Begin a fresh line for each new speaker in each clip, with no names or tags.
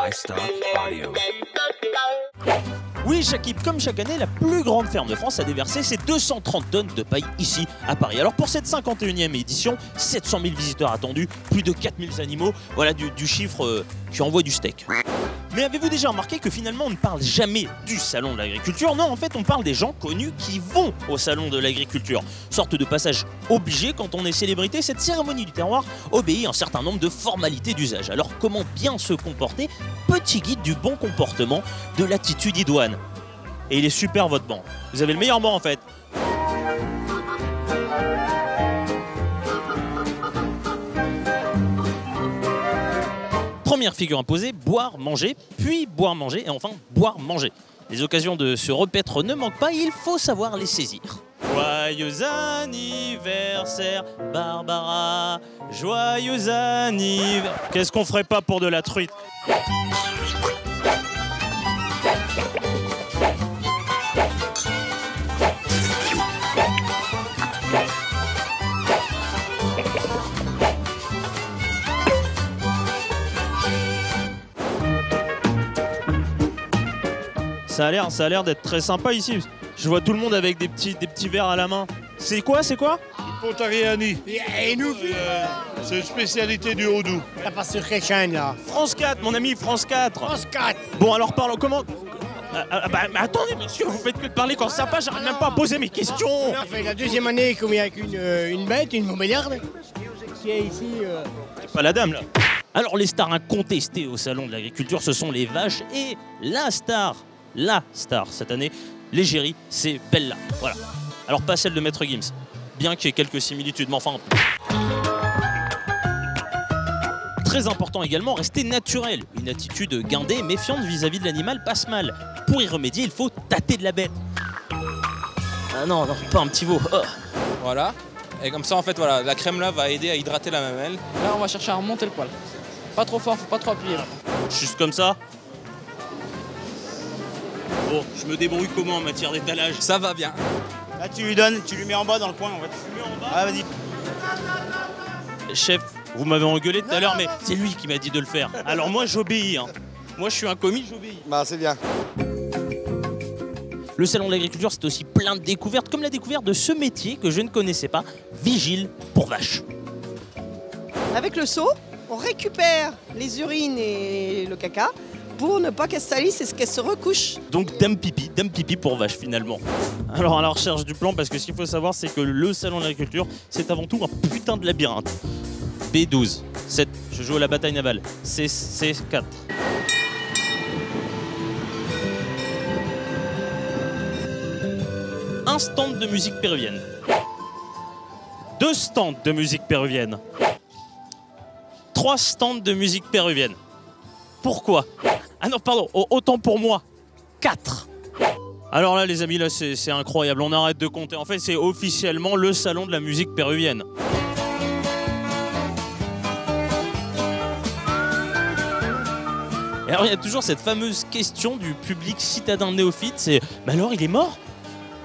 iStock Audio.
Oui, Shakib, comme chaque année, la plus grande ferme de France a déversé ses 230 tonnes de paille ici, à Paris. Alors pour cette 51e édition, 700 000 visiteurs attendus, plus de 4000 animaux, voilà du chiffre qui envoie du steak. Mais avez-vous déjà remarqué que finalement on ne parle jamais du salon de l'agriculture? Non, en fait on parle des gens connus qui vont au salon de l'agriculture. Sorte de passage obligé quand on est célébrité, cette cérémonie du terroir obéit à un certain nombre de formalités d'usage. Alors comment bien se comporter? Petit guide du bon comportement de l'attitude idoine. Et il est super votre banc. Vous avez le meilleur banc en fait. Première figure imposée, boire, manger, puis boire, manger et enfin boire, manger. Les occasions de se repaître ne manquent pas, il faut savoir les saisir. Joyeux anniversaire Barbara, joyeux anniversaire. Qu'est-ce qu'on ferait pas pour de la truite? Ça a l'air d'être très sympa ici. Je vois tout le monde avec des petits verres à la main. C'est quoi?
Pontariani.
Et nous,
C'est une spécialité du Haut-Doubs.
ça passe sur quelle chaîne là?
France 4, mon ami, France 4.
France 4.
Bon, alors parlons, comment... mais attendez, monsieur, vous faites que de parler quand c'est sympa, j'arrive même pas à poser mes questions.
Ça fait la deuxième année qu'on vient avec une bête, une montbéliarde, qui est ici.
C'est pas la dame, là. Alors, les stars incontestées au salon de l'agriculture, ce sont les vaches et la star cette année, l'égérie, c'est Bella. Voilà. Alors, pas celle de Maître Gims, bien qu'il y ait quelques similitudes, mais enfin... Très important également, rester naturel. Une attitude guindée, méfiante vis-à-vis de l'animal passe mal. Pour y remédier, il faut tâter de la bête. Ah non, pas un petit veau. Oh.
Voilà. Et comme ça, en fait, voilà, la crème là va aider à hydrater la mamelle.
Là, on va chercher à remonter le poil. Pas trop fort, faut pas trop appuyer. Là.
Juste comme ça. Bon, je me débrouille comment en matière d'étalage?
Ça va bien.
Là, tu lui donnes, tu lui mets en bas dans le coin en fait.
Tu mets en bas.
Ah, vas-y.
Chef, vous m'avez engueulé tout à l'heure, mais c'est lui qui m'a dit de le faire. Alors moi, j'obéis. Hein. Moi, je suis un commis, j'obéis.
Bah, c'est bien.
Le salon de l'agriculture, c'est aussi plein de découvertes, comme la découverte de ce métier que je ne connaissais pas, vigile pour vaches.
Avec le seau, on récupère les urines et le caca pour ne pas qu'elles se salissent et qu'elles se recouchent.
Donc dame pipi pour vache finalement. Alors à la recherche du plan, parce que ce qu'il faut savoir, c'est que le salon de l'agriculture, c'est avant tout un putain de labyrinthe. B12, 7, je joue à la bataille navale. C4. Un stand de musique péruvienne. 2 stands de musique péruvienne. 3 stands de musique péruvienne. Pourquoi? Ah non, pardon, autant pour moi. 4. Alors là, les amis, là, c'est incroyable. On arrête de compter. En fait, c'est officiellement le salon de la musique péruvienne. Et alors, il y a toujours cette fameuse question du public citadin néophyte, c'est « Mais alors, il est mort ?»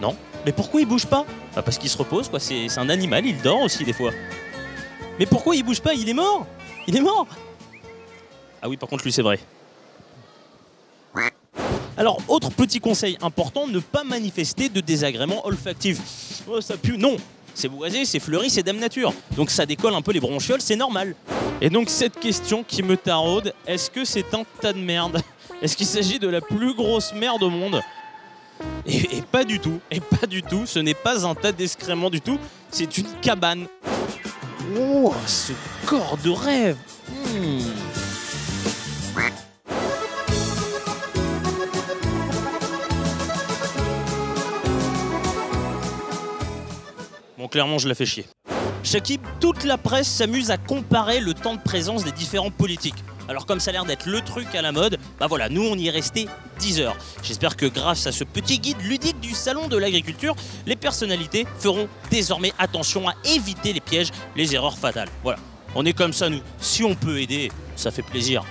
Non. Mais pourquoi il bouge pas? Bah parce qu'il se repose, quoi. C'est un animal, il dort aussi des fois. Mais pourquoi il bouge pas? Il est mort. Il est mort. Ah oui, par contre, lui, c'est vrai. Alors, autre petit conseil important, ne pas manifester de désagréments olfactifs. Oh, ça pue. Non. C'est boisé, c'est fleuri, c'est dame nature. Donc ça décolle un peu les bronchioles, c'est normal. Et donc cette question qui me taraude, est-ce que c'est un tas de merde? Est-ce qu'il s'agit de la plus grosse merde au monde? Et pas du tout, ce n'est pas un tas d'excréments du tout, c'est une cabane. Oh, ce corps de rêve. Bon, clairement, je la fais chier. Shakib, toute la presse s'amuse à comparer le temps de présence des différents politiques. Alors comme ça a l'air d'être le truc à la mode, bah voilà, nous on y est resté 10 heures. J'espère que grâce à ce petit guide ludique du salon de l'agriculture, les personnalités feront désormais attention à éviter les pièges, les erreurs fatales. Voilà, on est comme ça nous. Si on peut aider, ça fait plaisir.